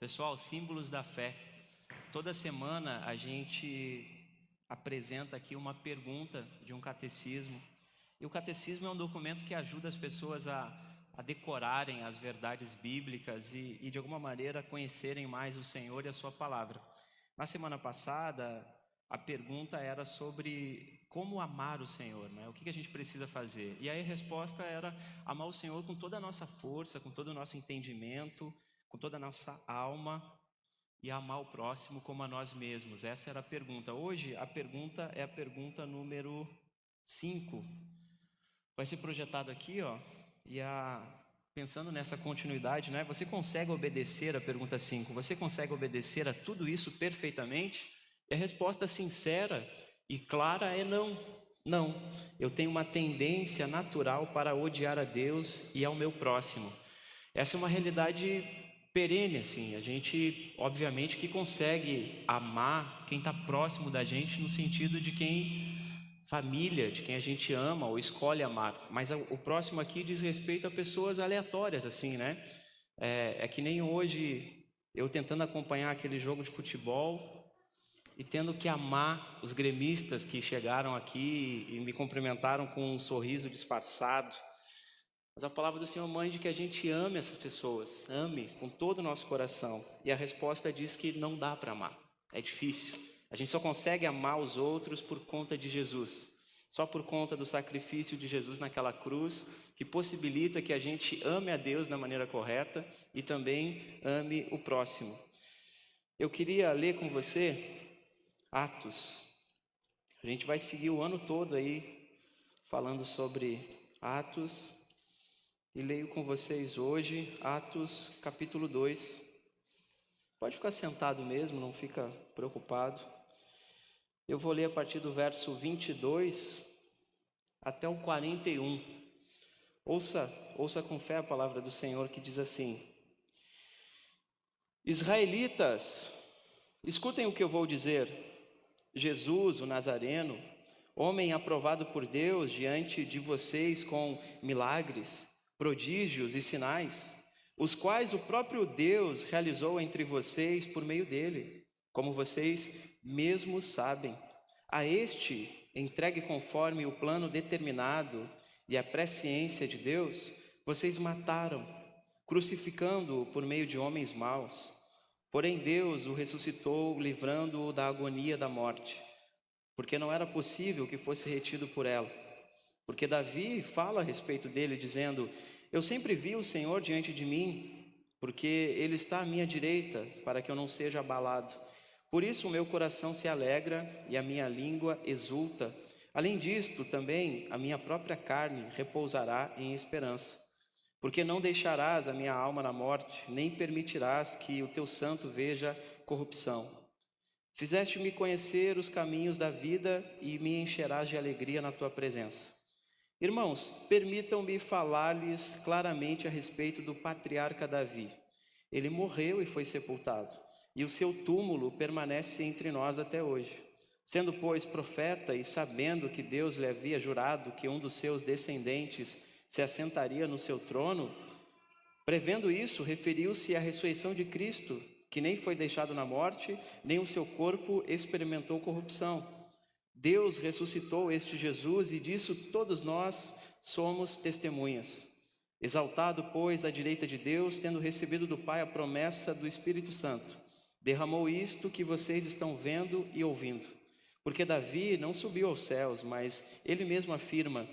Pessoal, símbolos da fé. Toda semana a gente apresenta aqui uma pergunta de um catecismo. E o catecismo é um documento que ajuda as pessoas a decorarem as verdades bíblicas e de alguma maneira conhecerem mais o Senhor e a sua palavra. Na semana passada, a pergunta era sobre como amar o Senhor, né? O que a gente precisa fazer? E aí a resposta era amar o Senhor com toda a nossa força, com todo o nosso entendimento, com toda a nossa alma e amar o próximo como a nós mesmos. Essa era a pergunta. Hoje a pergunta é a pergunta número 5. Vai ser projetado aqui, ó, pensando nessa continuidade, né? Você consegue obedecer a pergunta 5? Você consegue obedecer a tudo isso perfeitamente? E a resposta sincera e clara é não. Não. Eu tenho uma tendência natural para odiar a Deus e ao meu próximo. Essa é uma realidade perene, assim. A gente, obviamente, que consegue amar quem está próximo da gente no sentido de família, de quem a gente ama ou escolhe amar. Mas o próximo aqui diz respeito a pessoas aleatórias, assim, né? É que nem hoje eu tentando acompanhar aquele jogo de futebol e tendo que amar os gremistas que chegaram aqui e me cumprimentaram com um sorriso disfarçado. Mas a palavra do Senhor manda que a gente ame essas pessoas, ame com todo o nosso coração. E a resposta diz que não dá para amar, é difícil. A gente só consegue amar os outros por conta de Jesus. Só por conta do sacrifício de Jesus naquela cruz, que possibilita que a gente ame a Deus da maneira correta e também ame o próximo. Eu queria ler com você Atos. A gente vai seguir o ano todo aí falando sobre Atos. E leio com vocês hoje Atos capítulo 2. Pode ficar sentado mesmo, não fica preocupado. Eu vou ler a partir do verso 22 até o 41. Ouça com fé a palavra do Senhor que diz assim: Israelitas, escutem o que eu vou dizer. Jesus, o Nazareno, homem aprovado por Deus diante de vocês com milagres, prodígios e sinais, os quais o próprio Deus realizou entre vocês por meio dele, como vocês mesmos sabem. A este, entregue conforme o plano determinado e a presciência de Deus, vocês mataram, crucificando-o por meio de homens maus. Porém Deus o ressuscitou, livrando-o da agonia da morte, porque não era possível que fosse retido por ela. Porque Davi fala a respeito dele, dizendo: eu sempre vi o Senhor diante de mim, porque Ele está à minha direita, para que eu não seja abalado. Por isso o meu coração se alegra e a minha língua exulta. Além disto, também a minha própria carne repousará em esperança. Porque não deixarás a minha alma na morte, nem permitirás que o teu santo veja corrupção. Fizeste-me conhecer os caminhos da vida e me encherás de alegria na tua presença. Irmãos, permitam-me falar-lhes claramente a respeito do patriarca Davi. Ele morreu e foi sepultado, e o seu túmulo permanece entre nós até hoje. Sendo, pois, profeta e sabendo que Deus lhe havia jurado que um dos seus descendentes se assentaria no seu trono, prevendo isso, referiu-se à ressurreição de Cristo, que nem foi deixado na morte, nem o seu corpo experimentou corrupção. Deus ressuscitou este Jesus e disso todos nós somos testemunhas. Exaltado, pois, à direita de Deus, tendo recebido do Pai a promessa do Espírito Santo, derramou isto que vocês estão vendo e ouvindo. Porque Davi não subiu aos céus, mas ele mesmo afirma: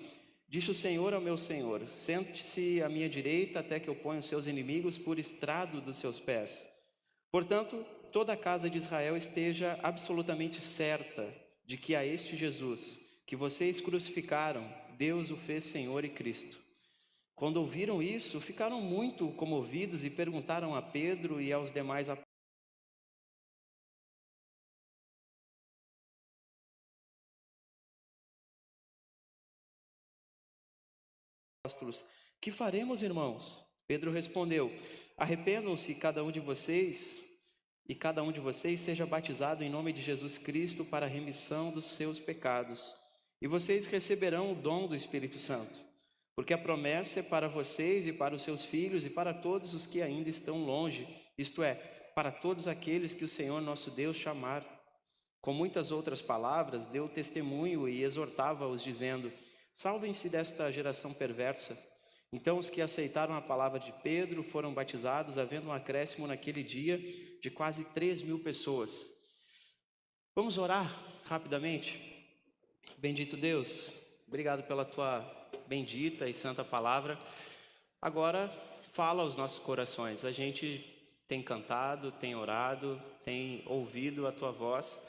disse o Senhor ao meu Senhor: sente-se à minha direita até que eu ponha os seus inimigos por estrado dos seus pés. Portanto, toda a casa de Israel esteja absolutamente certa de que a este Jesus, que vocês crucificaram, Deus o fez Senhor e Cristo. Quando ouviram isso, ficaram muito comovidos e perguntaram a Pedro e aos demais apóstolos: que faremos, irmãos? Pedro respondeu: arrependam-se cada um de vocês seja batizado em nome de Jesus Cristo para a remissão dos seus pecados, e vocês receberão o dom do Espírito Santo, porque a promessa é para vocês e para os seus filhos e para todos os que ainda estão longe, isto é, para todos aqueles que o Senhor nosso Deus chamar. Com muitas outras palavras, deu testemunho e exortava-os, dizendo: salvem-se desta geração perversa. Então os que aceitaram a palavra de Pedro foram batizados, havendo um acréscimo naquele dia de quase 3.000 pessoas. Vamos orar rapidamente? Bendito Deus, obrigado pela tua bendita e santa palavra. Agora fala aos nossos corações. A gente tem cantado, tem orado, tem ouvido a tua voz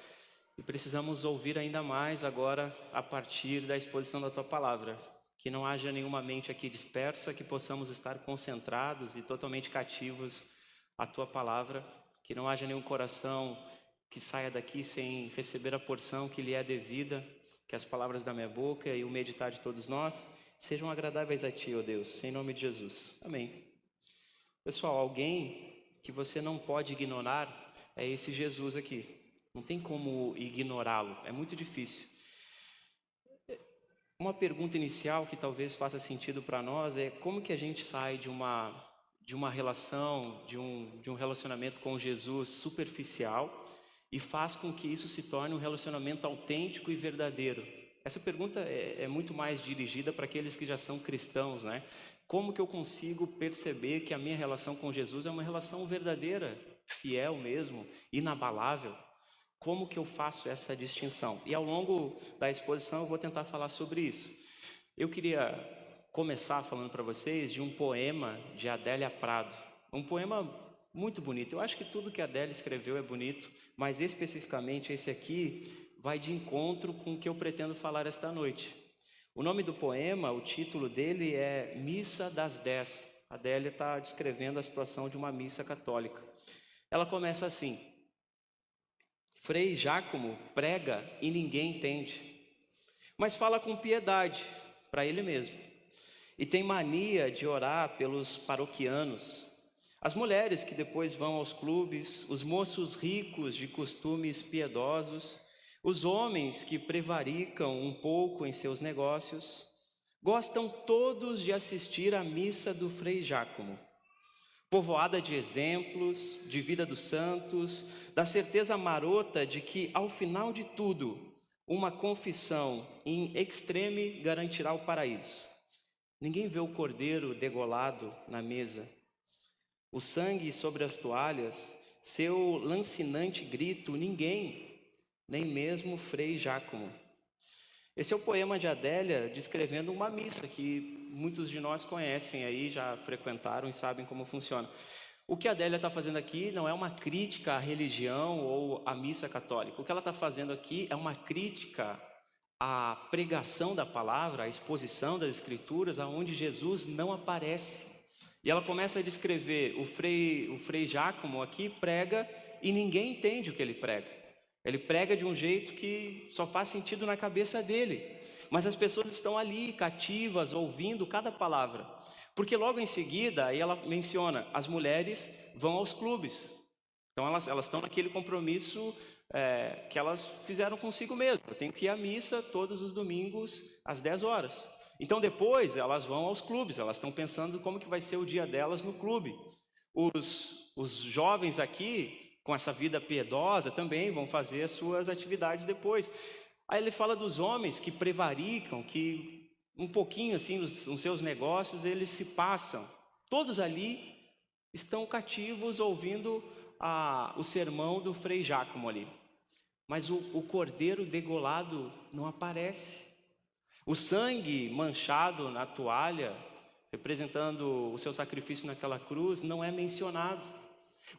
e precisamos ouvir ainda mais agora a partir da exposição da tua palavra. Que não haja nenhuma mente aqui dispersa, que possamos estar concentrados e totalmente cativos à tua palavra. Que não haja nenhum coração que saia daqui sem receber a porção que lhe é devida. Que as palavras da minha boca e o meditar de todos nós sejam agradáveis a ti, ó Deus, em nome de Jesus. Amém. Pessoal, alguém que você não pode ignorar é esse Jesus aqui. Não tem como ignorá-lo, é muito difícil. Uma pergunta inicial que talvez faça sentido para nós é como que a gente sai de uma relação, de um relacionamento com Jesus superficial e faz com que isso se torne um relacionamento autêntico e verdadeiro. Essa pergunta é muito mais dirigida para aqueles que já são cristãos, né? Como que eu consigo perceber que a minha relação com Jesus é uma relação verdadeira, fiel mesmo, inabalável? Como que eu faço essa distinção? E ao longo da exposição eu vou tentar falar sobre isso. Eu queria começar falando para vocês de um poema de Adélia Prado. Um poema muito bonito. Eu acho que tudo que a Adélia escreveu é bonito, mas especificamente esse aqui vai de encontro com o que eu pretendo falar esta noite. O nome do poema, o título dele é Missa das 10. A Adélia está descrevendo a situação de uma missa católica. Ela começa assim: Frei Jácomo prega e ninguém entende, mas fala com piedade para ele mesmo. E tem mania de orar pelos paroquianos, as mulheres que depois vão aos clubes, os moços ricos de costumes piedosos, os homens que prevaricam um pouco em seus negócios, gostam todos de assistir à missa do Frei Jácomo, povoada de exemplos, de vida dos santos, da certeza marota de que, ao final de tudo, uma confissão in extreme garantirá o paraíso. Ninguém vê o cordeiro degolado na mesa, o sangue sobre as toalhas, seu lancinante grito, ninguém, nem mesmo Frei Jácomo. Esse é o poema de Adélia descrevendo uma missa que muitos de nós conhecem aí, já frequentaram e sabem como funciona. O que a Adélia está fazendo aqui não é uma crítica à religião ou à missa católica. O que ela está fazendo aqui é uma crítica à pregação da palavra, à exposição das escrituras, aonde Jesus não aparece. E ela começa a descrever o Frei Jácomo aqui prega e ninguém entende o que ele prega. Ele prega de um jeito que só faz sentido na cabeça dele. Mas as pessoas estão ali, cativas, ouvindo cada palavra. Porque logo em seguida, aí ela menciona, as mulheres vão aos clubes. Então elas estão naquele compromisso que elas fizeram consigo mesmas. Eu tenho que ir à missa todos os domingos às 10 horas. Então depois elas vão aos clubes, elas estão pensando como que vai ser o dia delas no clube. Os jovens aqui, com essa vida piedosa, também vão fazer as suas atividades depois. Aí ele fala dos homens que prevaricam, que um pouquinho assim nos seus negócios eles se passam. Todos ali estão cativos ouvindo o sermão do Frei Jácomo ali. Mas o cordeiro degolado não aparece. O sangue manchado na toalha, representando o seu sacrifício naquela cruz, não é mencionado.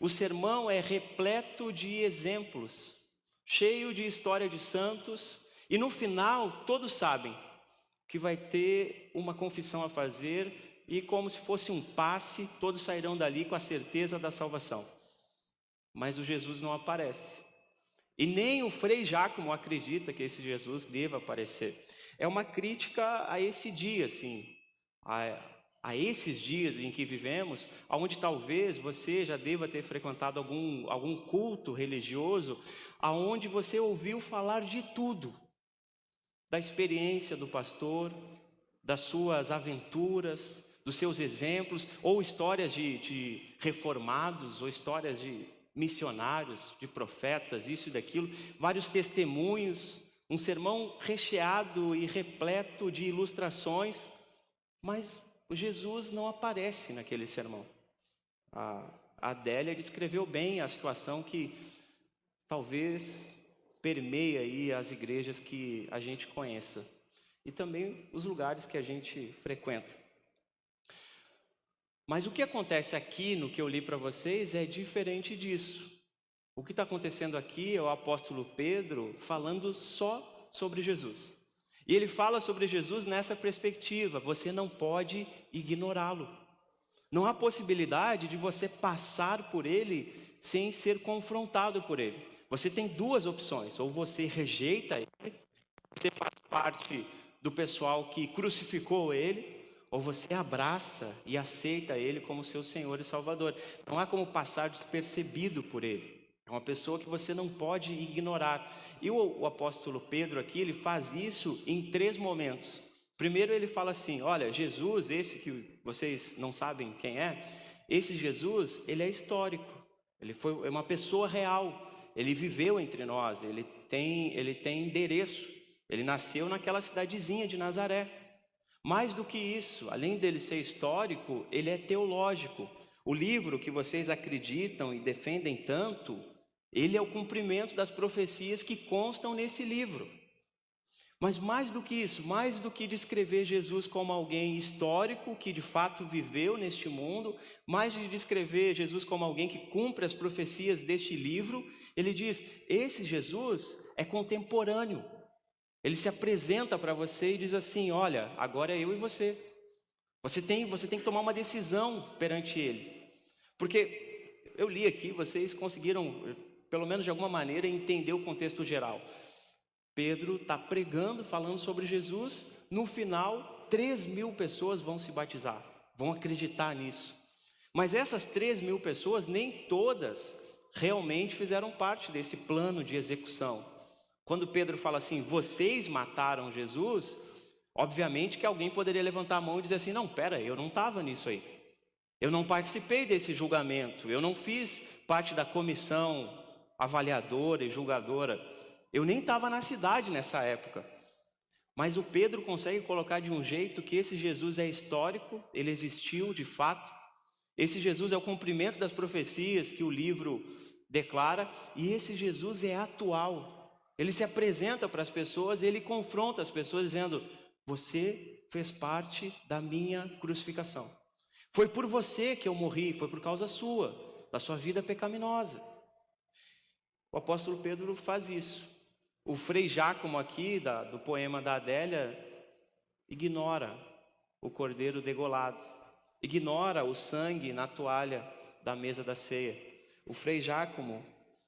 O sermão é repleto de exemplos, cheio de história de santos, e no final todos sabem que vai ter uma confissão a fazer e, como se fosse um passe, todos sairão dali com a certeza da salvação. Mas o Jesus não aparece. E nem o Frei Jácomo acredita que esse Jesus deva aparecer. É uma crítica a esse dia, assim, a esses dias em que vivemos, onde talvez você já deva ter frequentado algum culto religioso, aonde você ouviu falar de tudo, da experiência do pastor, das suas aventuras, dos seus exemplos, ou histórias de reformados, ou histórias de missionários, de profetas, isso e daquilo, vários testemunhos, um sermão recheado e repleto de ilustrações, mas Jesus não aparece naquele sermão. A Adélia descreveu bem a situação que talvez permeia aí as igrejas que a gente conheça e também os lugares que a gente frequenta. Mas o que acontece aqui no que eu li para vocês é diferente disso. O que está acontecendo aqui é o apóstolo Pedro falando só sobre Jesus. E ele fala sobre Jesus nessa perspectiva: você não pode ignorá-lo. Não há possibilidade de você passar por ele sem ser confrontado por ele. Você tem duas opções: ou você rejeita ele, você faz parte do pessoal que crucificou ele, ou você abraça e aceita ele como seu Senhor e Salvador. Não há como passar despercebido por ele. É uma pessoa que você não pode ignorar. E o apóstolo Pedro aqui, ele faz isso em 3 momentos. Primeiro ele fala assim: olha, Jesus, esse que vocês não sabem quem é, esse Jesus, ele é histórico. É uma pessoa real. Ele viveu entre nós, ele tem endereço. Ele nasceu naquela cidadezinha de Nazaré. Mais do que isso, além dele ser histórico, ele é teológico. O livro que vocês acreditam e defendem tanto, ele é o cumprimento das profecias que constam nesse livro. Mas mais do que isso, mais do que descrever Jesus como alguém histórico que de fato viveu neste mundo, mais de descrever Jesus como alguém que cumpre as profecias deste livro, ele diz: esse Jesus é contemporâneo. Ele se apresenta para você e diz assim: olha, agora é eu e você. Você tem que tomar uma decisão perante ele. Porque eu li aqui, vocês conseguiram, pelo menos de alguma maneira, entender o contexto geral. Pedro está pregando, falando sobre Jesus. No final, 3.000 pessoas vão se batizar, vão acreditar nisso. Mas essas 3.000 pessoas, nem todas realmente fizeram parte desse plano de execução. Quando Pedro fala assim: vocês mataram Jesus, obviamente que alguém poderia levantar a mão e dizer assim: não, pera, eu não estava nisso aí. Eu não participei desse julgamento, eu não fiz parte da comissão avaliadora e julgadora. Eu nem estava na cidade nessa época. Mas o Pedro consegue colocar de um jeito que esse Jesus é histórico, ele existiu de fato. Esse Jesus é o cumprimento das profecias que o livro declara, e esse Jesus é atual. Ele se apresenta para as pessoas, ele confronta as pessoas dizendo: você fez parte da minha crucificação. Foi por você que eu morri, foi por causa sua, da sua vida pecaminosa. O apóstolo Pedro faz isso. O Frei Giacomo aqui, do poema da Adélia, ignora o cordeiro degolado, ignora o sangue na toalha da mesa da ceia. O Frei Giacomo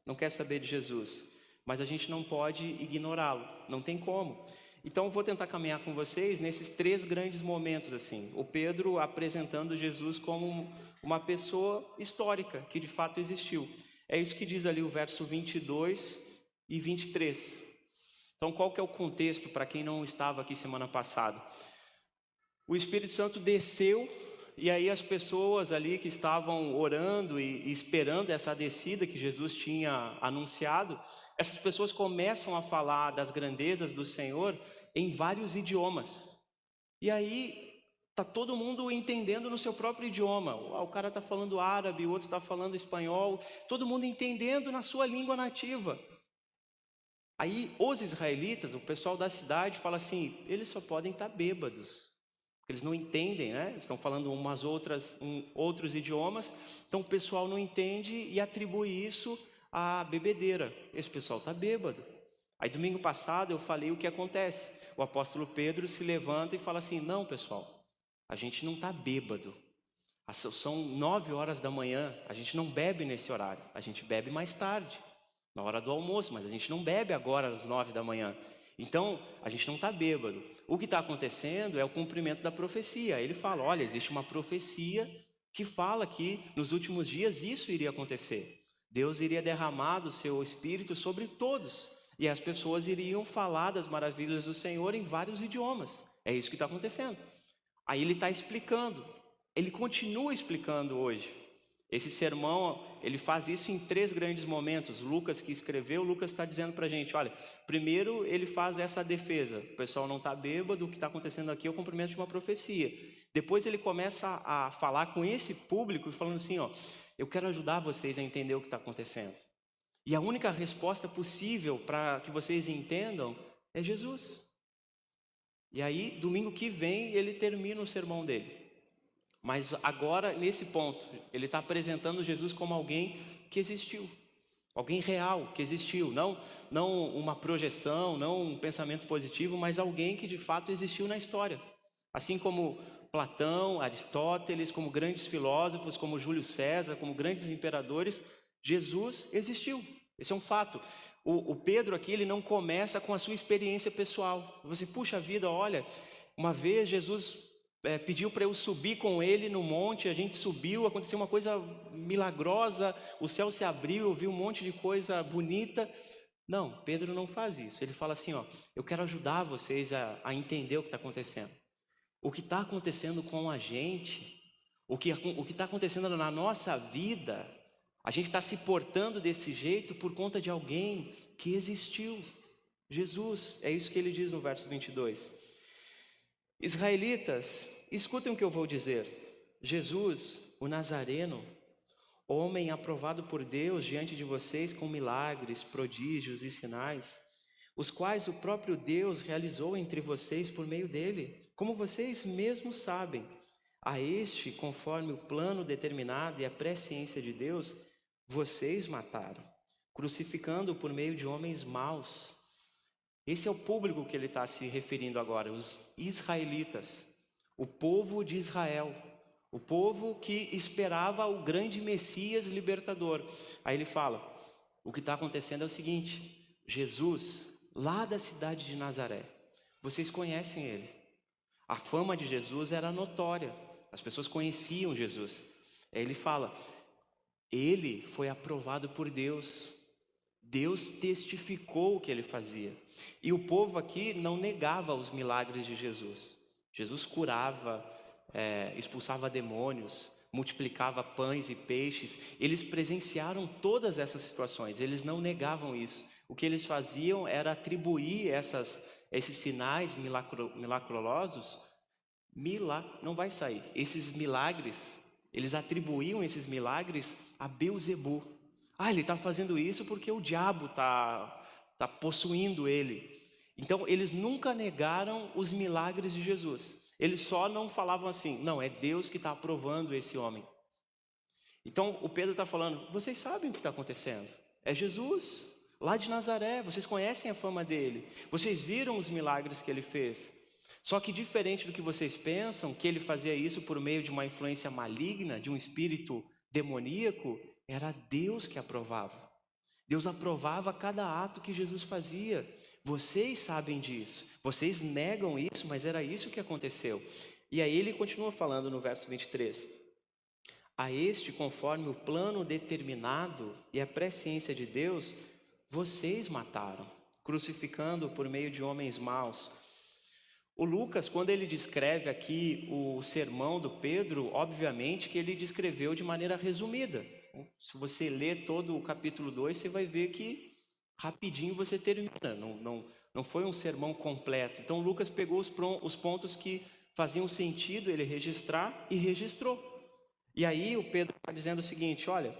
não quer saber de Jesus, mas a gente não pode ignorá-lo, não tem como. Então eu vou tentar caminhar com vocês nesses 3 grandes momentos assim. O Pedro apresentando Jesus como uma pessoa histórica, que de fato existiu. É isso que diz ali o verso 22 e 23. Então qual que é o contexto para quem não estava aqui semana passada? O Espírito Santo desceu, e aí as pessoas ali que estavam orando e esperando essa descida que Jesus tinha anunciado, essas pessoas começam a falar das grandezas do Senhor em vários idiomas. E aí está todo mundo entendendo no seu próprio idioma. O cara está falando árabe, o outro está falando espanhol, todo mundo entendendo na sua língua nativa. Aí os israelitas, o pessoal da cidade, fala assim: eles só podem estar bêbados. Eles não entendem, né? Estão falando outros idiomas. Então o pessoal não entende e atribui isso à bebedeira. Esse pessoal está bêbado. Aí domingo passado eu falei o que acontece. O apóstolo Pedro se levanta e fala assim: não, pessoal, a gente não está bêbado. São 9 horas da manhã, a gente não bebe nesse horário. A gente bebe mais tarde, na hora do almoço, mas a gente não bebe agora às 9 da manhã. Então, a gente não está bêbado. O que está acontecendo é o cumprimento da profecia. Ele fala: olha, existe uma profecia que fala que nos últimos dias isso iria acontecer. Deus iria derramar do seu Espírito sobre todos, e as pessoas iriam falar das maravilhas do Senhor em vários idiomas. É isso que está acontecendo. Aí ele está explicando. Ele continua explicando hoje. Esse sermão, ele faz isso em 3 grandes momentos. Lucas que escreveu, Lucas está dizendo para a gente, olha, primeiro ele faz essa defesa, o pessoal não está bêbado, o que está acontecendo aqui é o cumprimento de uma profecia. Depois ele começa a falar com esse público, falando assim, ó, eu quero ajudar vocês a entender o que está acontecendo. E a única resposta possível para que vocês entendam é Jesus. E aí, domingo que vem, ele termina o sermão dele. Mas agora, nesse ponto, ele está apresentando Jesus como alguém que existiu. Alguém real, que existiu. Não uma projeção, não um pensamento positivo, mas alguém que de fato existiu na história. Assim como Platão, Aristóteles, como grandes filósofos, como Júlio César, como grandes imperadores, Jesus existiu. Esse é um fato. O Pedro aqui, ele não começa com a sua experiência pessoal. Você, puxa vida, olha, uma vez Jesus pediu para eu subir com ele no monte, a gente subiu, aconteceu uma coisa milagrosa, o céu se abriu, eu vi um monte de coisa bonita. Não, Pedro não faz isso. Ele fala assim, ó, eu quero ajudar vocês a entender o que está acontecendo. O que está acontecendo com a gente, o que está acontecendo na nossa vida, a gente está se portando desse jeito por conta de alguém que existiu, Jesus. É isso que ele diz no verso 22. Israelitas, escutem o que eu vou dizer. Jesus, o Nazareno, homem aprovado por Deus diante de vocês com milagres, prodígios e sinais, os quais o próprio Deus realizou entre vocês por meio dele, como vocês mesmos sabem. A este, conforme o plano determinado e a presciência de Deus, vocês mataram, crucificando-o por meio de homens maus. Esse é o público que ele está se referindo agora, os israelitas, o povo de Israel, o povo que esperava o grande Messias libertador. Aí ele fala, o que está acontecendo é o seguinte, Jesus, lá da cidade de Nazaré, vocês conhecem ele. A fama de Jesus era notória, as pessoas conheciam Jesus. Aí ele fala, ele foi aprovado por Deus, Deus testificou o que ele fazia. E o povo aqui não negava os milagres de Jesus. Jesus curava, expulsava demônios, multiplicava pães e peixes. Eles presenciaram todas essas situações, eles não negavam isso. O que eles faziam era atribuir esses sinais milagrosos, não vai sair. Esses milagres, eles atribuíam esses milagres a Beelzebú. Ele está fazendo isso porque o diabo está possuindo ele. Então eles nunca negaram os milagres de Jesus. Eles só não falavam assim, não, é Deus que está aprovando esse homem. Então o Pedro está falando, vocês sabem o que está acontecendo. É Jesus, lá de Nazaré, vocês conhecem a fama dele. Vocês viram os milagres que ele fez. Só que diferente do que vocês pensam, que ele fazia isso por meio de uma influência maligna, de um espírito demoníaco, era Deus que aprovava. Deus aprovava cada ato que Jesus fazia. Vocês sabem disso. Vocês negam isso, mas era isso que aconteceu. E aí ele continua falando no verso 23. A este, conforme o plano determinado e a presciência de Deus, vocês mataram, crucificando por meio de homens maus. O Lucas, quando ele descreve aqui o sermão do Pedro, obviamente que ele descreveu de maneira resumida. Se você ler todo o capítulo 2, você vai ver que rapidinho você termina, não foi um sermão completo. Então Lucas pegou os pontos que faziam sentido ele registrar e registrou. E aí o Pedro está dizendo o seguinte, olha,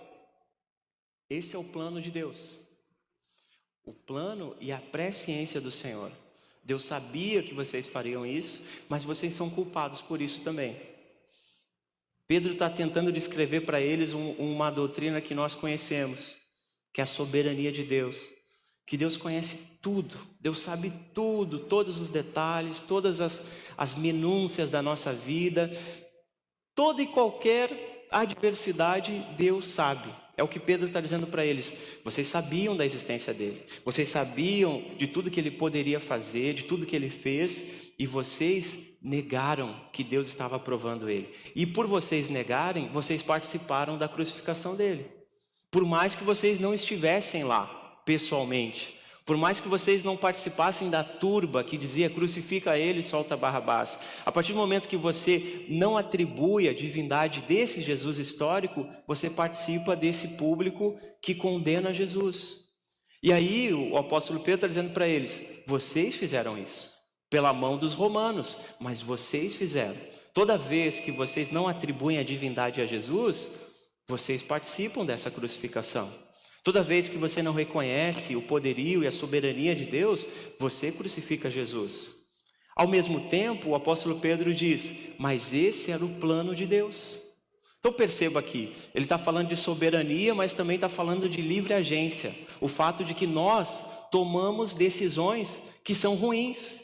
esse é o plano de Deus, o plano e a presciência do Senhor. Deus sabia que vocês fariam isso, mas vocês são culpados por isso também. Pedro está tentando descrever para eles uma doutrina que nós conhecemos, que é a soberania de Deus. Que Deus conhece tudo, Deus sabe tudo, todos os detalhes, todas as minúcias da nossa vida. Toda e qualquer adversidade, Deus sabe. É o que Pedro está dizendo para eles. Vocês sabiam da existência dele. Vocês sabiam de tudo que ele poderia fazer, de tudo que ele fez. E vocês negaram que Deus estava aprovando ele. E por vocês negarem, vocês participaram da crucificação dele. Por mais que vocês não estivessem lá, pessoalmente. Por mais que vocês não participassem da turba que dizia crucifica ele e solta Barrabás, a partir do momento que você não atribui a divindade desse Jesus histórico, você participa desse público que condena Jesus. E aí o apóstolo Pedro está dizendo para eles, vocês fizeram isso, pela mão dos romanos, mas vocês fizeram. Toda vez que vocês não atribuem a divindade a Jesus, vocês participam dessa crucificação. Toda vez que você não reconhece o poderio e a soberania de Deus, você crucifica Jesus. Ao mesmo tempo, o apóstolo Pedro diz, mas esse era o plano de Deus. Então perceba aqui, ele está falando de soberania, mas também está falando de livre agência. O fato de que nós tomamos decisões que são ruins.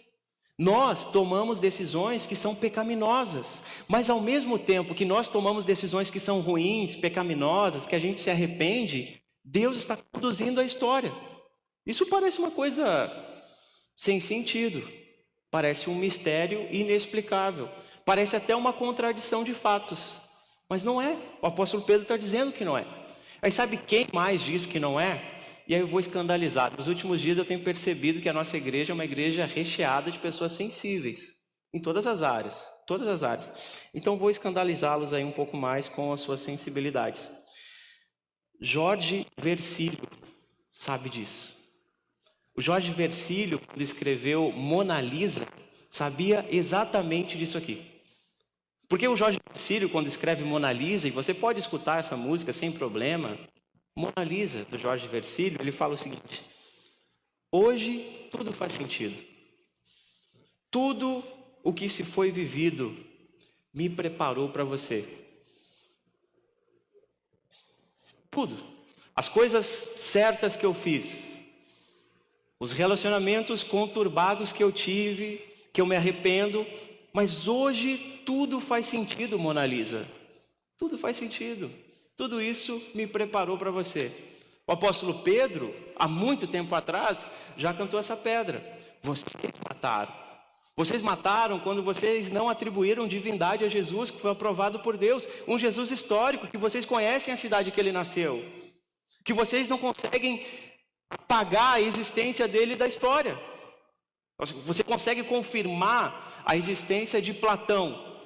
Nós tomamos decisões que são pecaminosas, mas ao mesmo tempo que nós tomamos decisões que são ruins, pecaminosas, que a gente se arrepende, Deus está conduzindo a história. Isso parece uma coisa sem sentido, parece um mistério inexplicável, parece até uma contradição de fatos, mas não é. O apóstolo Pedro está dizendo que não é. Aí sabe quem mais diz que não é? E aí eu vou escandalizar. Nos últimos dias eu tenho percebido que a nossa igreja é uma igreja recheada de pessoas sensíveis, em todas as áreas, todas as áreas. Então vou escandalizá-los aí um pouco mais com as suas sensibilidades. Jorge Versilo sabe disso. O Jorge Versilo, quando escreveu Mona Lisa, sabia exatamente disso aqui. Porque o Jorge Versilo, quando escreve Mona Lisa, e você pode escutar essa música sem problema, Mona Lisa, do Jorge Versilo, ele fala o seguinte: hoje tudo faz sentido. Tudo o que se foi vivido me preparou para você. Tudo. As coisas certas que eu fiz, os relacionamentos conturbados que eu tive, que eu me arrependo, mas hoje tudo faz sentido, Mona Lisa. Tudo faz sentido. Tudo isso me preparou para você. O apóstolo Pedro, há muito tempo atrás, já cantou essa pedra. Vocês mataram. Vocês mataram quando vocês não atribuíram divindade a Jesus, que foi aprovado por Deus. Um Jesus histórico, que vocês conhecem a cidade que ele nasceu. Que vocês não conseguem apagar a existência dele da história. Você consegue confirmar a existência de Platão.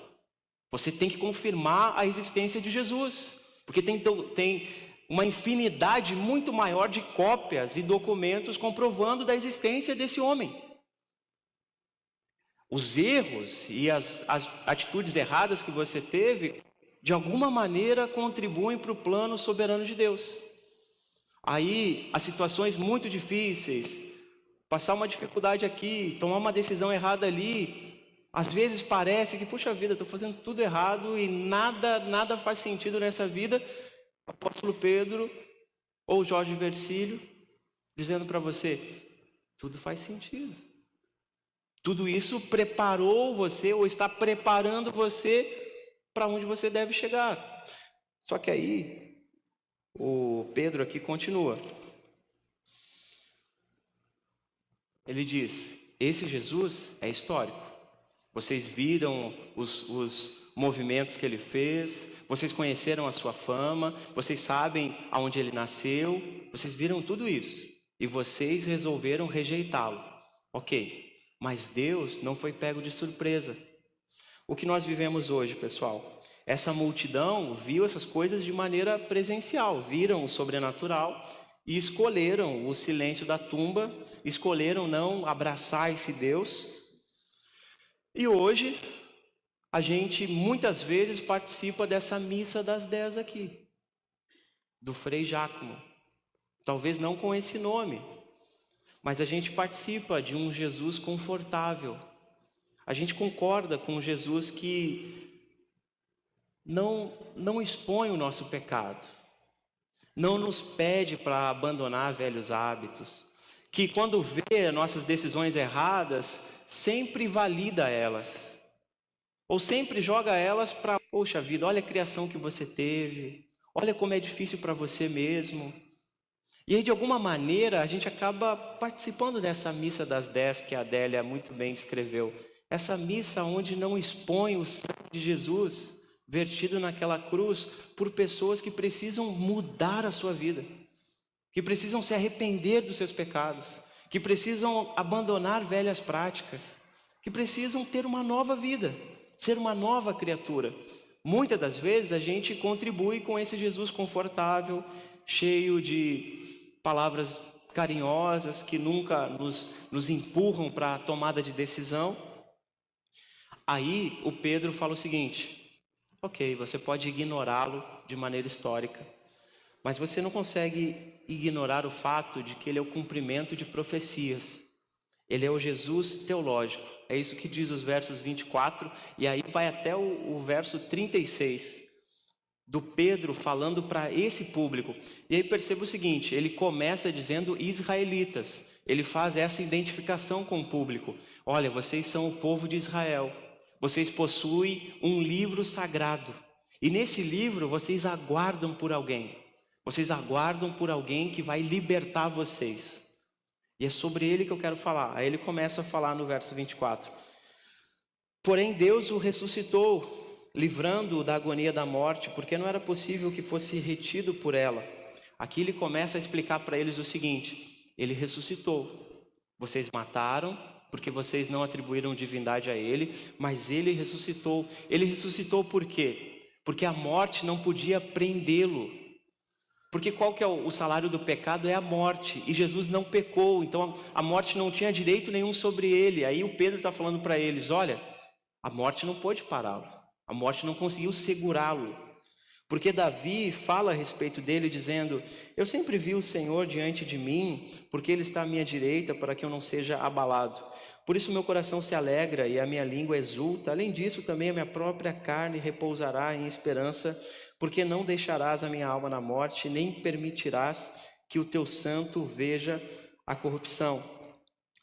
Você tem que confirmar a existência de Jesus. Porque tem uma infinidade muito maior de cópias e documentos comprovando da existência desse homem. Os erros e as atitudes erradas que você teve, de alguma maneira contribuem para o plano soberano de Deus. Aí, as situações muito difíceis, passar uma dificuldade aqui, tomar uma decisão errada ali, às vezes parece que, puxa vida, estou fazendo tudo errado e nada faz sentido nessa vida. O apóstolo Pedro ou Jorge Versilo dizendo para você, tudo faz sentido. Tudo isso preparou você ou está preparando você para onde você deve chegar. Só que aí, o Pedro aqui continua. Ele diz, esse Jesus é histórico. Vocês viram os movimentos que ele fez, vocês conheceram a sua fama, vocês sabem aonde ele nasceu, vocês viram tudo isso. E vocês resolveram rejeitá-lo. Ok. Mas Deus não foi pego de surpresa. O que nós vivemos hoje, pessoal? Essa multidão viu essas coisas de maneira presencial, viram o sobrenatural e escolheram o silêncio da tumba, escolheram não abraçar esse Deus. E hoje, a gente muitas vezes participa dessa missa das 10 aqui, do Frei Jácomo. Talvez não com esse nome, mas a gente participa de um Jesus confortável. A gente concorda com um Jesus que não expõe o nosso pecado, não nos pede para abandonar velhos hábitos, que quando vê nossas decisões erradas, sempre valida elas, ou sempre joga elas para, poxa vida, olha a criação que você teve, olha como é difícil para você mesmo. E aí, de alguma maneira, a gente acaba participando dessa missa das 10 que a Adélia muito bem descreveu. Essa missa onde não expõe o sangue de Jesus vertido naquela cruz por pessoas que precisam mudar a sua vida, que precisam se arrepender dos seus pecados, que precisam abandonar velhas práticas, que precisam ter uma nova vida, ser uma nova criatura. Muitas das vezes a gente contribui com esse Jesus confortável, cheio de palavras carinhosas que nunca nos empurram para a tomada de decisão. Aí o Pedro fala o seguinte: ok, você pode ignorá-lo de maneira histórica, mas você não consegue ignorar o fato de que ele é o cumprimento de profecias. Ele é o Jesus teológico. É isso que diz os versos 24, e aí vai até o verso 36, do Pedro falando para esse público. E aí perceba o seguinte, ele começa dizendo israelitas. Ele faz essa identificação com o público. Olha, vocês são o povo de Israel. Vocês possuem um livro sagrado. E nesse livro vocês aguardam por alguém. Vocês aguardam por alguém que vai libertar vocês. E é sobre ele que eu quero falar. Aí ele começa a falar no verso 24. Porém Deus o ressuscitou, livrando-o da agonia da morte, porque não era possível que fosse retido por ela. Aqui ele começa a explicar para eles o seguinte: ele ressuscitou. Vocês mataram, porque vocês não atribuíram divindade a ele, mas ele ressuscitou. Ele ressuscitou por quê? Porque a morte não podia prendê-lo. Porque qual que é o salário do pecado? É a morte, e Jesus não pecou, então a morte não tinha direito nenhum sobre ele. Aí o Pedro está falando para eles: olha, a morte não pôde pará-lo, a morte não conseguiu segurá-lo, porque Davi fala a respeito dele dizendo: eu sempre vi o Senhor diante de mim, porque ele está à minha direita para que eu não seja abalado. Por isso meu coração se alegra e a minha língua exulta. Além disso também a minha própria carne repousará em esperança, porque não deixarás a minha alma na morte, nem permitirás que o teu santo veja a corrupção.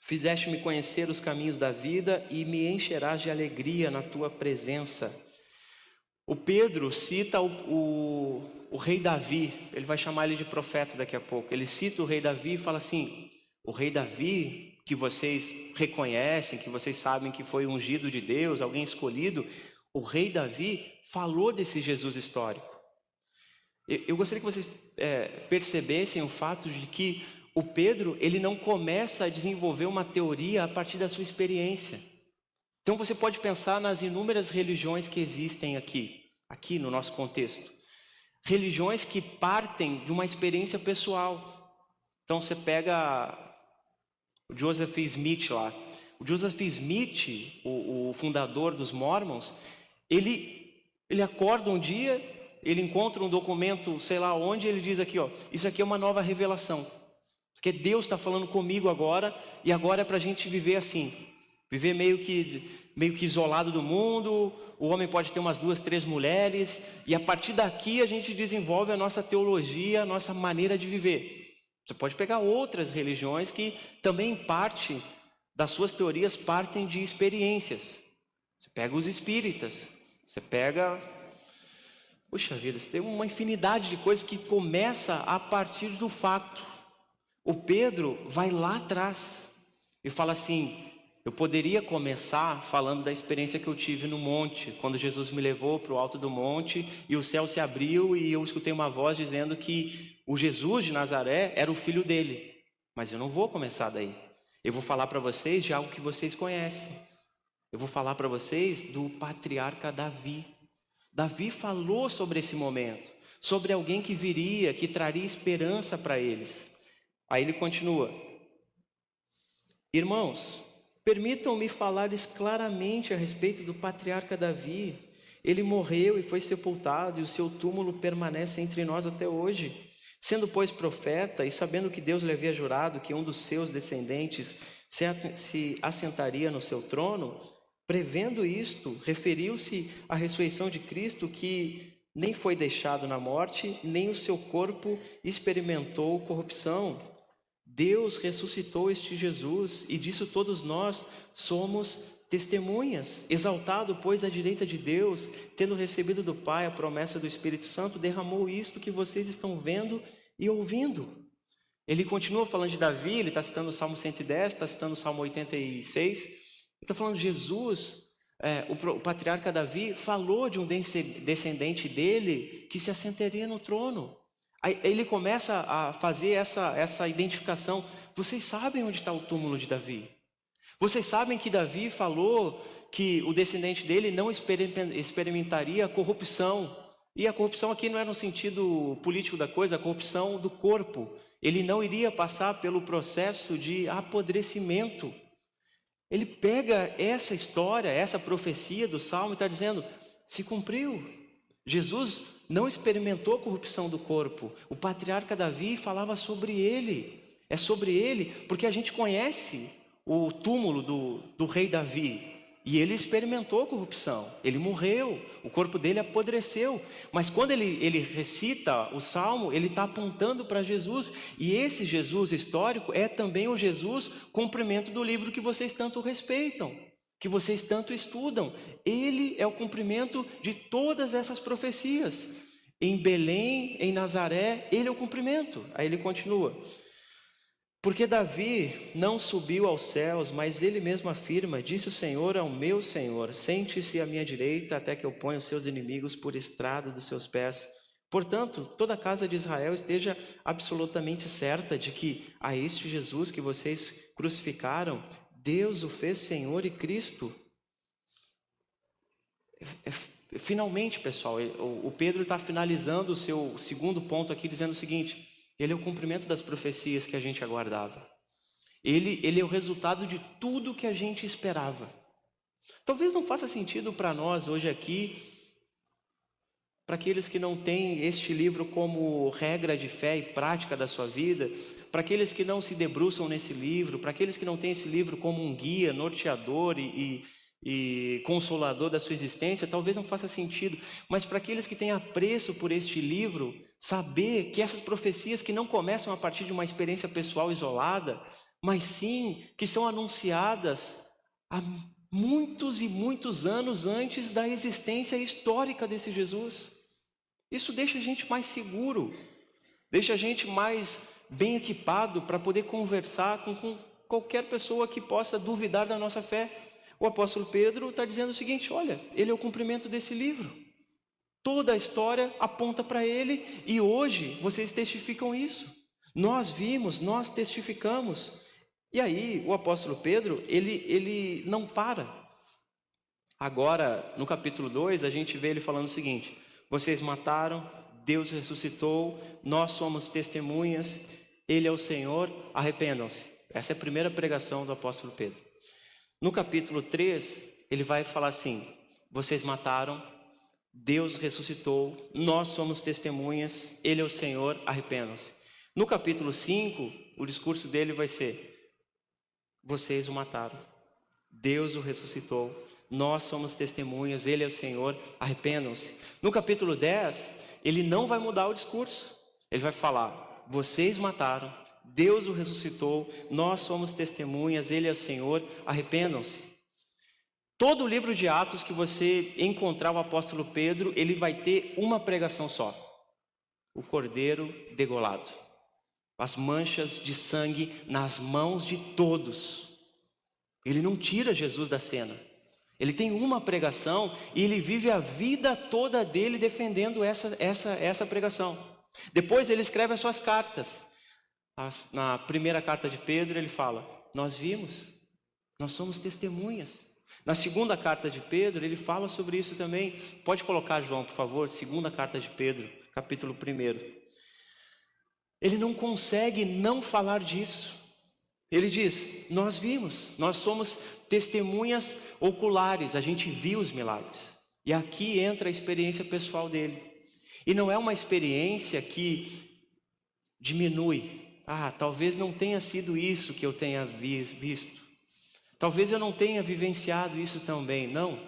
Fizeste-me conhecer os caminhos da vida e me encherás de alegria na tua presença. O Pedro cita o rei Davi, ele vai chamar ele de profeta daqui a pouco. Ele cita o rei Davi e fala assim: o rei Davi, que vocês reconhecem, que vocês sabem que foi ungido de Deus, alguém escolhido, o rei Davi falou desse Jesus histórico. Eu gostaria que vocês percebessem o fato de que o Pedro, ele não começa a desenvolver uma teoria a partir da sua experiência. Então você pode pensar nas inúmeras religiões que existem aqui no nosso contexto. Religiões que partem de uma experiência pessoal. Então você pega o Joseph Smith lá. O Joseph Smith, o fundador dos Mormons, ele acorda um dia, ele encontra um documento, sei lá onde, ele diz aqui, ó, isso aqui é uma nova revelação. Porque Deus está falando comigo agora, e agora é para a gente viver assim. Viver meio que isolado do mundo, o homem pode ter umas 2, 3 mulheres, e a partir daqui a gente desenvolve a nossa teologia, a nossa maneira de viver. Você pode pegar outras religiões que também parte das suas teorias, partem de experiências. Você pega os espíritas, você pega... Puxa vida, você tem uma infinidade de coisas que começa a partir do fato. O Pedro vai lá atrás e fala assim: eu poderia começar falando da experiência que eu tive no monte, quando Jesus me levou para o alto do monte e o céu se abriu e eu escutei uma voz dizendo que o Jesus de Nazaré era o filho dele. Mas eu não vou começar daí. Eu vou falar para vocês de algo que vocês conhecem. Eu vou falar para vocês do patriarca Davi. Davi falou sobre esse momento, sobre alguém que viria, que traria esperança para eles. Aí ele continua: irmãos, permitam-me falar-lhes claramente a respeito do patriarca Davi. Ele morreu e foi sepultado, e o seu túmulo permanece entre nós até hoje. Sendo, pois, profeta, e sabendo que Deus lhe havia jurado que um dos seus descendentes se assentaria no seu trono, prevendo isto, referiu-se à ressurreição de Cristo, que nem foi deixado na morte, nem o seu corpo experimentou corrupção. Deus ressuscitou este Jesus, e disso todos nós somos testemunhas. Exaltado, pois, à direita de Deus, tendo recebido do Pai a promessa do Espírito Santo, derramou isto que vocês estão vendo e ouvindo. Ele continua falando de Davi, ele está citando o Salmo 110, está citando o Salmo 86, ele está falando de Jesus. O patriarca Davi falou de um descendente dele que se assentaria no trono. Aí ele começa a fazer essa identificação. vocês sabem onde está o túmulo de Davi. Vocês sabem que Davi falou que o descendente dele não experimentaria a corrupção. E a corrupção aqui não é no sentido político da coisa, a corrupção do corpo. Ele não iria passar pelo processo de apodrecimento. Ele pega essa história, essa profecia do Salmo e está dizendo, se cumpriu. Jesus não experimentou a corrupção do corpo. O patriarca Davi falava sobre ele. É sobre ele, porque a gente conhece o túmulo do rei Davi. E ele experimentou a corrupção. Ele morreu, o corpo dele apodreceu. Mas quando ele recita o Salmo, ele está apontando para Jesus. E esse Jesus histórico é também o Jesus cumprimento do livro que vocês tanto respeitam, que vocês tanto estudam. Ele é o cumprimento de todas essas profecias. Em Belém, em Nazaré, ele é o cumprimento. Aí ele continua. Porque Davi não subiu aos céus, mas ele mesmo afirma, disse o Senhor ao meu Senhor, sente-se à minha direita até que eu ponha os seus inimigos por estrado dos seus pés. Portanto, toda a casa de Israel esteja absolutamente certa de que a este Jesus que vocês crucificaram, Deus o fez Senhor e Cristo. Finalmente, pessoal, o Pedro está finalizando o seu segundo ponto aqui, dizendo o seguinte: ele é o cumprimento das profecias que a gente aguardava. Ele é o resultado de tudo que a gente esperava. Talvez não faça sentido para nós hoje aqui, para aqueles que não têm este livro como regra de fé e prática da sua vida, para aqueles que não se debruçam nesse livro, para aqueles que não têm esse livro como um guia, norteador e consolador da sua existência, talvez não faça sentido, mas para aqueles que têm apreço por este livro, saber que essas profecias que não começam a partir de uma experiência pessoal isolada, mas sim que são anunciadas há muitos e muitos anos antes da existência histórica desse Jesus. Isso deixa a gente mais seguro, deixa a gente mais bem equipado para poder conversar com qualquer pessoa que possa duvidar da nossa fé. O apóstolo Pedro está dizendo o seguinte: olha, ele é o cumprimento desse livro. Toda a história aponta para ele e hoje vocês testificam isso. Nós vimos, nós testificamos. E aí o apóstolo Pedro, ele não para. Agora, no capítulo 2, a gente vê ele falando o seguinte: vocês mataram, Deus ressuscitou, nós somos testemunhas, Ele é o Senhor, arrependam-se. Essa é a primeira pregação do apóstolo Pedro. No capítulo 3, ele vai falar assim: vocês mataram, Deus ressuscitou, nós somos testemunhas, Ele é o Senhor, arrependam-se. No capítulo 5, o discurso dele vai ser: vocês o mataram, Deus o ressuscitou, nós somos testemunhas, Ele é o Senhor, arrependam-se. No capítulo 10, ele não vai mudar o discurso, ele vai falar: vocês mataram, Deus o ressuscitou, nós somos testemunhas, Ele é o Senhor, arrependam-se. Todo o livro de Atos que você encontrar o apóstolo Pedro, ele vai ter uma pregação só: o cordeiro degolado, as manchas de sangue nas mãos de todos. Ele não tira Jesus da cena. Ele tem uma pregação e ele vive a vida toda dele defendendo essa pregação. Depois ele escreve as suas cartas. Na primeira carta de Pedro ele fala: nós vimos, nós somos testemunhas. Na segunda carta de Pedro ele fala sobre isso também. Pode colocar, João, por favor, segunda carta de Pedro, capítulo 1. Ele não consegue não falar disso. Ele diz: nós vimos, nós somos testemunhas oculares, a gente viu os milagres. E aqui entra a experiência pessoal dele. E não é uma experiência que diminui. Talvez não tenha sido isso que eu tenha visto. Talvez eu não tenha vivenciado isso também. Não.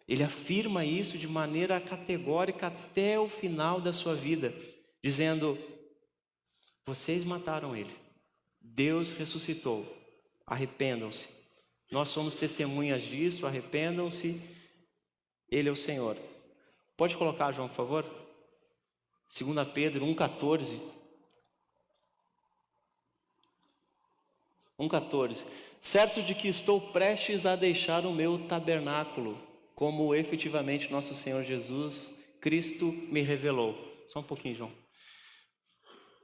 Ele afirma isso de maneira categórica até o final da sua vida, dizendo: vocês mataram ele, Deus ressuscitou, arrependam-se. Nós somos testemunhas disso, arrependam-se, Ele é o Senhor. Pode colocar, João, por favor? 2 Pedro 1,14. 1,14. Certo de que estou prestes a deixar o meu tabernáculo, como efetivamente nosso Senhor Jesus Cristo me revelou. Só um pouquinho, João.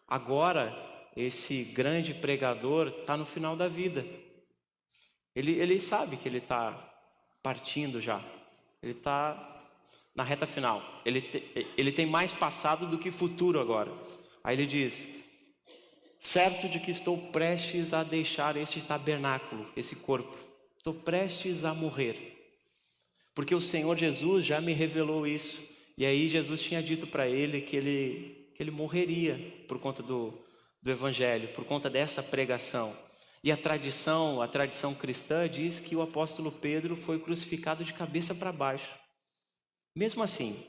Agora, esse grande pregador, está no final da vida. Ele sabe que ele está partindo já. Ele está na reta final. Ele tem mais passado do que futuro agora. Aí ele diz: certo de que estou prestes a deixar este tabernáculo, esse corpo. Estou prestes a morrer. Porque o Senhor Jesus já me revelou isso. E aí Jesus tinha dito para ele que ele morreria por conta do Evangelho, por conta dessa pregação. E a tradição cristã diz que o apóstolo Pedro foi crucificado de cabeça para baixo. Mesmo assim,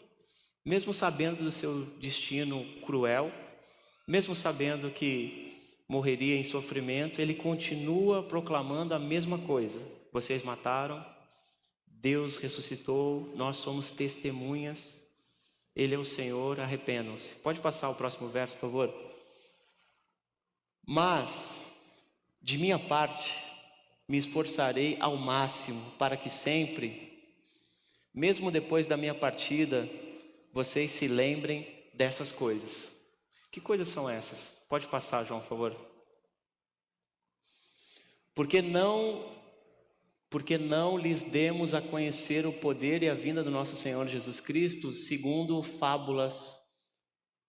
mesmo sabendo do seu destino cruel, mesmo sabendo que morreria em sofrimento, ele continua proclamando a mesma coisa. Vocês mataram, Deus ressuscitou, nós somos testemunhas, Ele é o Senhor, arrependam-se. Pode passar o próximo verso, por favor? Mas, de minha parte, me esforçarei ao máximo para que sempre, mesmo depois da minha partida, vocês se lembrem dessas coisas. Que coisas são essas? Pode passar, João, por favor. Porque não lhes demos a conhecer o poder e a vinda do nosso Senhor Jesus Cristo, segundo fábulas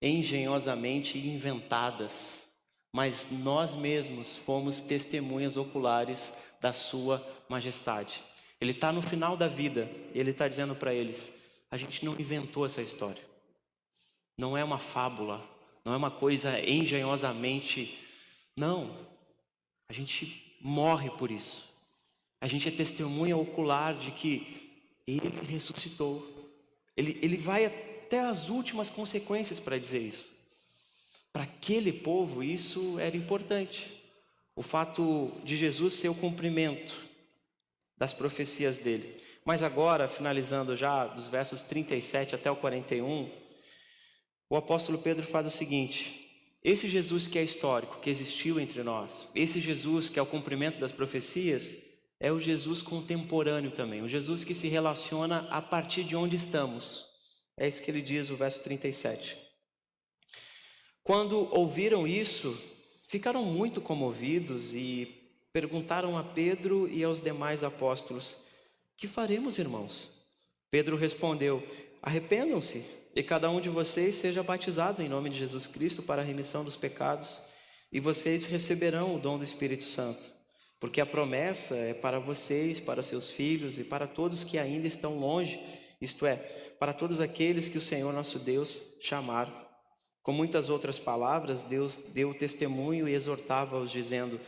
engenhosamente inventadas, mas nós mesmos fomos testemunhas oculares da sua majestade. Ele está no final da vida, ele está dizendo para eles: a gente não inventou essa história, não é uma fábula, não é uma coisa engenhosamente, não, a gente morre por isso. A gente é testemunha ocular de que Ele ressuscitou. Ele vai até as últimas consequências para dizer isso. Para aquele povo isso era importante. O fato de Jesus ser o cumprimento das profecias dele. Mas agora, finalizando já dos versos 37 até o 41, o apóstolo Pedro faz o seguinte: esse Jesus que é histórico, que existiu entre nós, esse Jesus que é o cumprimento das profecias, é o Jesus contemporâneo também, o Jesus que se relaciona a partir de onde estamos. É isso que ele diz, o verso 37. Quando ouviram isso, ficaram muito comovidos e perguntaram a Pedro e aos demais apóstolos: que faremos, irmãos? Pedro respondeu: arrependam-se e cada um de vocês seja batizado em nome de Jesus Cristo para a remissão dos pecados, e vocês receberão o dom do Espírito Santo. Porque a promessa é para vocês, para seus filhos e para todos que ainda estão longe, isto é, para todos aqueles que o Senhor nosso Deus chamar. Com muitas outras palavras, Deus deu testemunho e exortava-os, dizendo: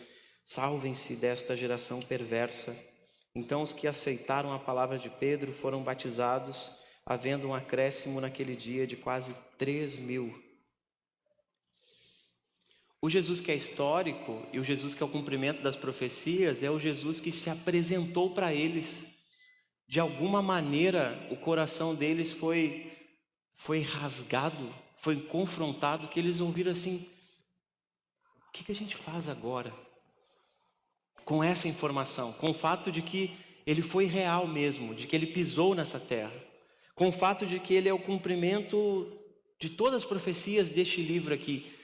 salvem-se desta geração perversa. Então os que aceitaram a palavra de Pedro foram batizados, havendo um acréscimo naquele dia de quase 3.000. O Jesus que é histórico e o Jesus que é o cumprimento das profecias é o Jesus que se apresentou para eles. De alguma maneira o coração deles foi rasgado, foi confrontado, que eles ouviram assim: o que a gente faz agora com essa informação? Com o fato de que ele foi real mesmo, de que ele pisou nessa terra, com o fato de que ele é o cumprimento de todas as profecias deste livro aqui.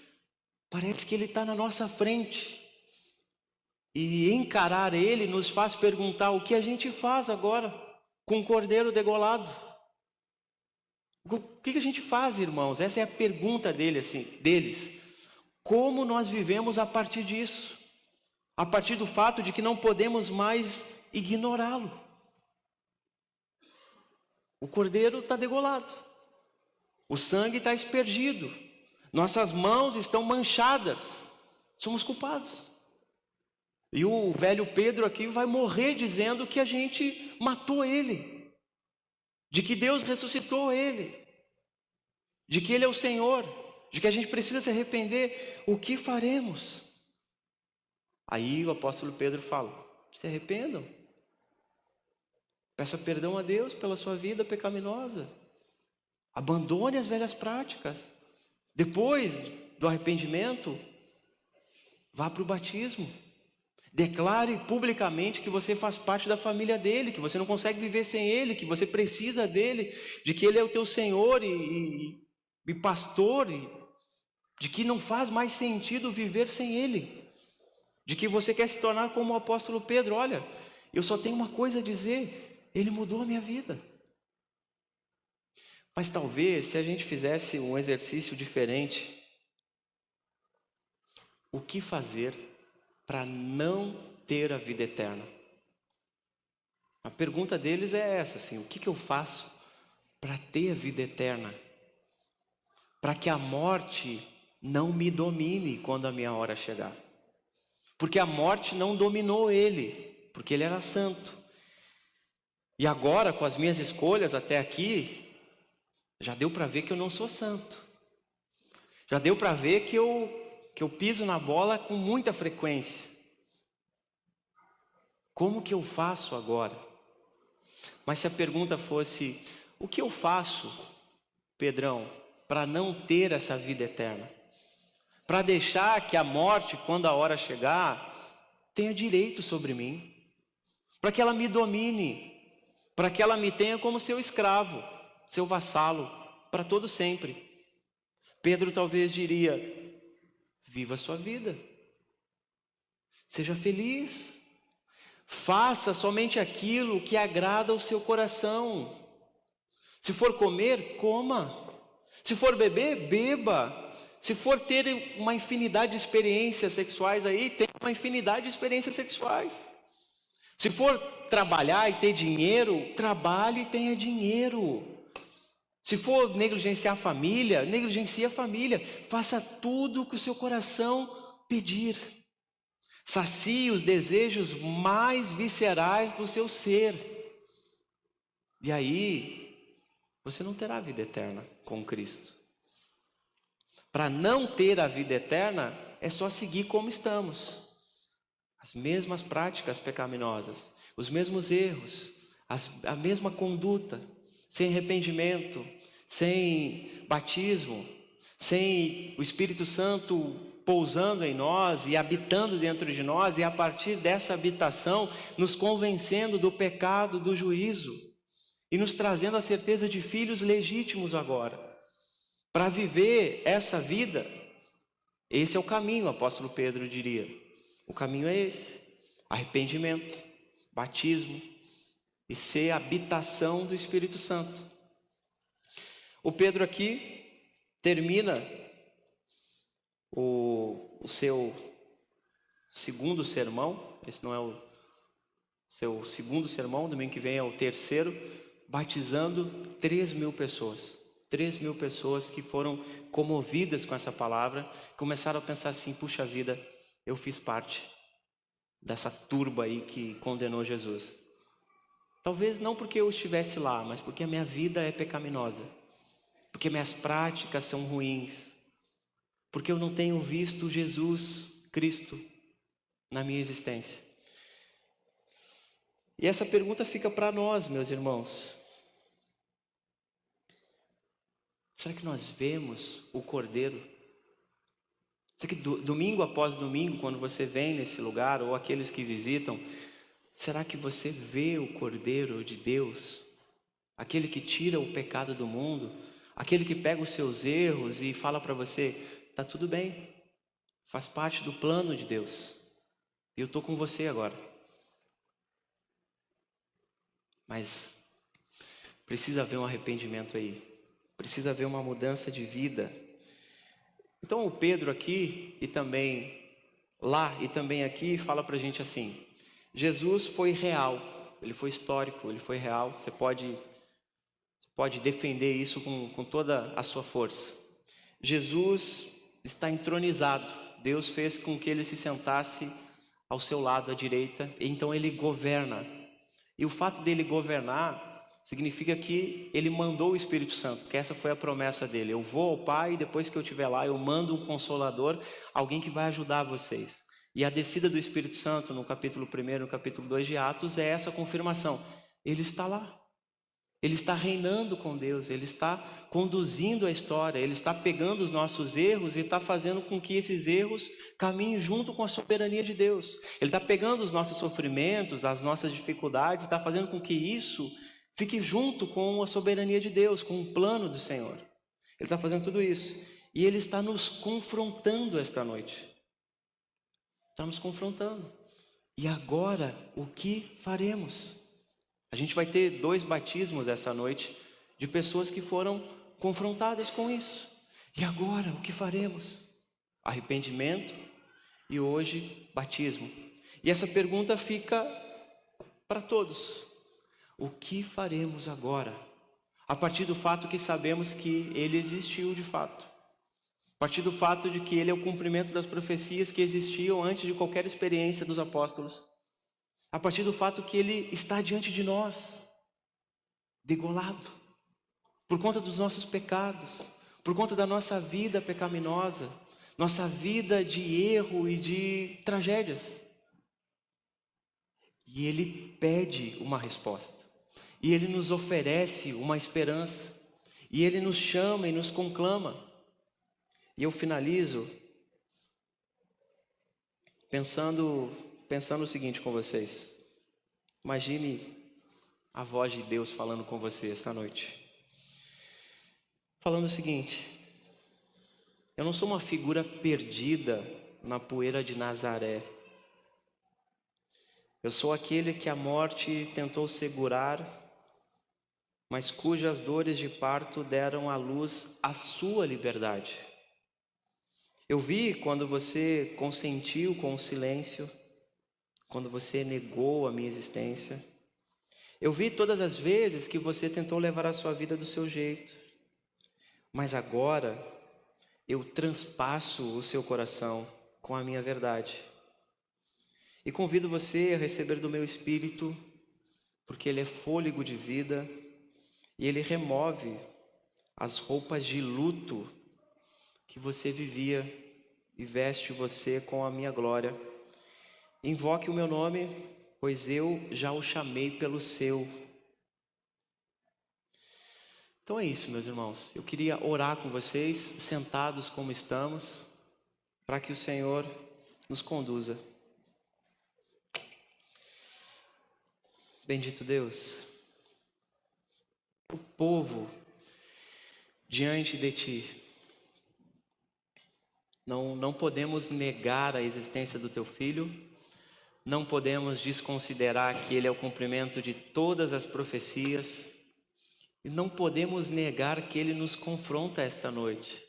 Parece que ele está na nossa frente. E encarar ele nos faz perguntar: o que a gente faz agora com o cordeiro degolado? O que a gente faz, irmãos? Essa é a pergunta deles. Como nós vivemos a partir disso? A partir do fato de que não podemos mais ignorá-lo. O cordeiro está degolado. O sangue está aspergido. Nossas mãos estão manchadas, somos culpados. E o velho Pedro aqui vai morrer dizendo que a gente matou ele, de que Deus ressuscitou ele, de que ele é o Senhor, de que a gente precisa se arrepender. O que faremos? Aí o apóstolo Pedro fala: se arrependam, peça perdão a Deus pela sua vida pecaminosa, abandone as velhas práticas. Depois do arrependimento, vá para o batismo. Declare publicamente que você faz parte da família dele, que você não consegue viver sem ele, que você precisa dele, de que ele é o teu Senhor e pastor. de que não faz mais sentido viver sem Ele, de que você quer se tornar como o apóstolo Pedro. Olha, eu só tenho uma coisa a dizer: Ele mudou a minha vida. Mas talvez, se a gente fizesse um exercício diferente, o que fazer para não ter a vida eterna? A pergunta deles é essa, assim: o que eu faço para ter a vida eterna? Para que a morte não me domine quando a minha hora chegar. Porque a morte não dominou ele, porque ele era santo. E agora, com as minhas escolhas até aqui, já deu para ver que eu não sou santo. Já deu para ver que eu piso na bola com muita frequência. Como que eu faço agora? Mas se a pergunta fosse: o que eu faço, Pedrão, para não ter essa vida eterna? Para deixar que a morte, quando a hora chegar, tenha direito sobre mim. Para que ela me domine. Para que ela me tenha como seu escravo, seu vassalo, para todo sempre. Pedro talvez diria: viva a sua vida. Seja feliz. Faça somente aquilo que agrada ao seu coração. Se for comer, coma. Se for beber, beba. Se for ter uma infinidade de experiências sexuais aí, tenha uma infinidade de experiências sexuais. Se for trabalhar e ter dinheiro, trabalhe e tenha dinheiro. Se for negligenciar a família, negligencie a família. Faça tudo o que o seu coração pedir. Sacie os desejos mais viscerais do seu ser. E aí, você não terá vida eterna com Cristo. Para não ter a vida eterna, é só seguir como estamos. As mesmas práticas pecaminosas, os mesmos erros, a mesma conduta, sem arrependimento, sem batismo, sem o Espírito Santo pousando em nós e habitando dentro de nós, e a partir dessa habitação nos convencendo do pecado, do juízo, e nos trazendo a certeza de filhos legítimos agora. Para viver essa vida, esse é o caminho, o apóstolo Pedro diria. O caminho é esse: arrependimento, batismo e ser habitação do Espírito Santo. O Pedro aqui termina o seu segundo sermão. Esse não é o seu segundo sermão, domingo que vem é o terceiro, batizando 3.000 pessoas. 3.000 pessoas que foram comovidas com essa palavra, começaram a pensar assim: puxa vida, eu fiz parte dessa turba aí que condenou Jesus. Talvez não porque eu estivesse lá, mas porque a minha vida é pecaminosa, porque minhas práticas são ruins, porque eu não tenho visto Jesus Cristo na minha existência. E essa pergunta fica para nós, meus irmãos. Será que nós vemos o Cordeiro? Será que domingo após domingo, quando você vem nesse lugar, ou aqueles que visitam, será que você vê o Cordeiro de Deus? Aquele que tira o pecado do mundo, aquele que pega os seus erros e fala para você: está tudo bem, faz parte do plano de Deus, e eu estou com você agora. Mas precisa haver um arrependimento aí. Precisa haver uma mudança de vida. Então o Pedro aqui, e também lá, e também aqui, fala para a gente assim: Jesus foi real, ele foi histórico, ele foi real. Você pode defender isso com toda a sua força. Jesus está entronizado. Deus fez com que ele se sentasse ao seu lado, à direita, e então ele governa. E o fato dele governar significa que ele mandou o Espírito Santo, porque essa foi a promessa dele: eu vou ao Pai e depois que eu estiver lá eu mando um Consolador, alguém que vai ajudar vocês. E a descida do Espírito Santo no capítulo 1, no capítulo 2 de Atos, é essa confirmação. Ele está lá, ele está reinando com Deus, ele está conduzindo a história, ele está pegando os nossos erros e está fazendo com que esses erros caminhem junto com a soberania de Deus. Ele está pegando os nossos sofrimentos, as nossas dificuldades, está fazendo com que isso fique junto com a soberania de Deus, com o plano do Senhor. Ele está fazendo tudo isso. E Ele está nos confrontando esta noite. Está nos confrontando. E agora, o que faremos? A gente vai ter 2 batismos essa noite de pessoas que foram confrontadas com isso. E agora, o que faremos? Arrependimento e hoje, batismo. E essa pergunta fica para todos. O que faremos agora? A partir do fato que sabemos que Ele existiu de fato. A partir do fato de que Ele é o cumprimento das profecias que existiam antes de qualquer experiência dos apóstolos. A partir do fato que Ele está diante de nós, degolado, por conta dos nossos pecados, por conta da nossa vida pecaminosa, nossa vida de erro e de tragédias. E Ele pede uma resposta. E Ele nos oferece uma esperança. E Ele nos chama e nos conclama. E eu finalizo pensando o seguinte com vocês. Imagine a voz de Deus falando com você esta noite. Falando o seguinte: eu não sou uma figura perdida na poeira de Nazaré. Eu sou aquele que a morte tentou segurar, mas cujas dores de parto deram à luz a sua liberdade. Eu vi quando você consentiu com o silêncio, quando você negou a minha existência. Eu vi todas as vezes que você tentou levar a sua vida do seu jeito. Mas agora eu transpasso o seu coração com a minha verdade. E convido você a receber do meu Espírito, porque Ele é fôlego de vida e Ele remove as roupas de luto que você vivia e veste você com a minha glória. Invoque o meu nome, pois eu já o chamei pelo seu. Então é isso, meus irmãos. Eu queria orar com vocês, sentados como estamos, para que o Senhor nos conduza. Bendito Deus, o povo diante de Ti. Não podemos negar a existência do Teu Filho, não podemos desconsiderar que Ele é o cumprimento de todas as profecias, e não podemos negar que Ele nos confronta esta noite,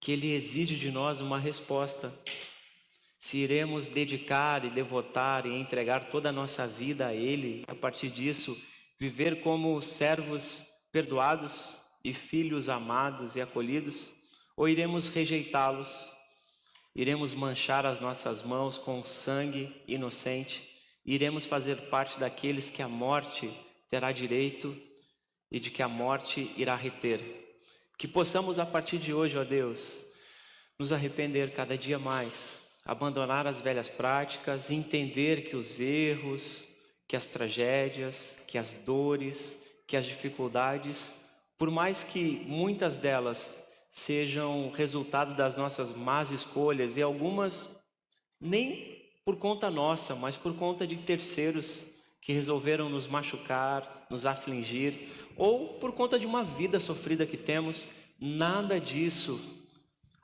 que Ele exige de nós uma resposta. Se iremos dedicar e devotar e entregar toda a nossa vida a Ele, a partir disso, viver como servos perdoados e filhos amados e acolhidos, ou iremos rejeitá-los, iremos manchar as nossas mãos com sangue inocente, iremos fazer parte daqueles que a morte terá direito e de que a morte irá reter. Que possamos a partir de hoje, ó Deus, nos arrepender cada dia mais, abandonar as velhas práticas, entender que os erros, que as tragédias, que as dores, que as dificuldades, por mais que muitas delas sejam resultado das nossas más escolhas, e algumas nem por conta nossa, mas por conta de terceiros que resolveram nos machucar, nos afligir, ou por conta de uma vida sofrida que temos, nada disso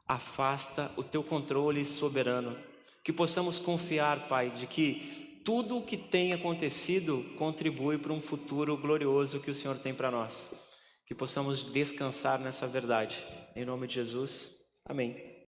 afasta o Teu controle soberano. Que possamos confiar, Pai, de que tudo o que tem acontecido contribui para um futuro glorioso que o Senhor tem para nós. Que possamos descansar nessa verdade. Em nome de Jesus, amém.